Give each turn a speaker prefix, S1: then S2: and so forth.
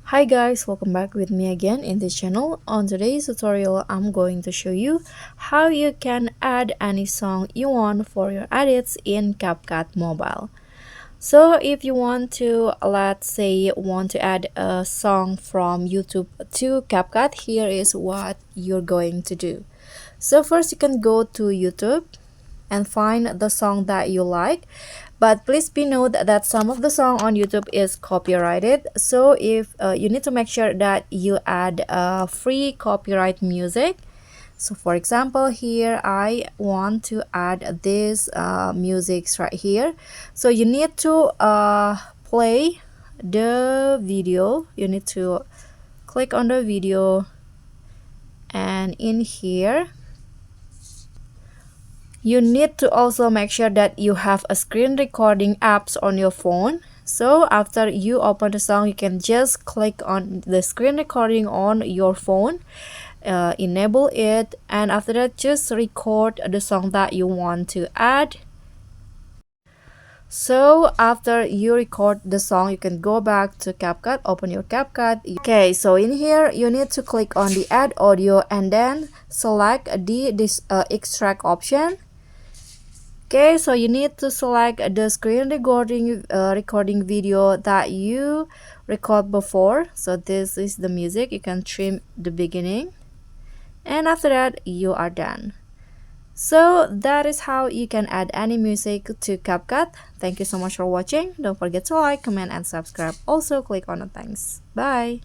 S1: Hi guys, welcome back with me again in this channel. On today's tutorial, I'm going to show you how you can add any song you want for your edits in CapCut Mobile. So if you want to, let's say, want to add a song from YouTube to CapCut, here is what you're going to do. So first you can go to YouTube and find the song that you like, but please be note that some of the song on YouTube is copyrighted, so if you need to make sure that you add free copyright music. So for example, here I want to add this music right here. So you need to play the video. You need to click on the video, and in here you need to also make sure that you have a screen recording apps on your phone. So after you open the song, you can just click on the screen recording on your phone, enable it, and after that just record the song that you want to add. So after you record the song, you can go back to CapCut, open your CapCut. Okay, so in here you need to click on the add audio and then select this extract option. Okay, so you need to select the screen recording video that you record before. So this is the music. You can trim the beginning, and after that you are done. So that is how you can add any music to CapCut. Thank you so much for watching. Don't forget to like, comment, and subscribe. Also click on the thanks. Bye.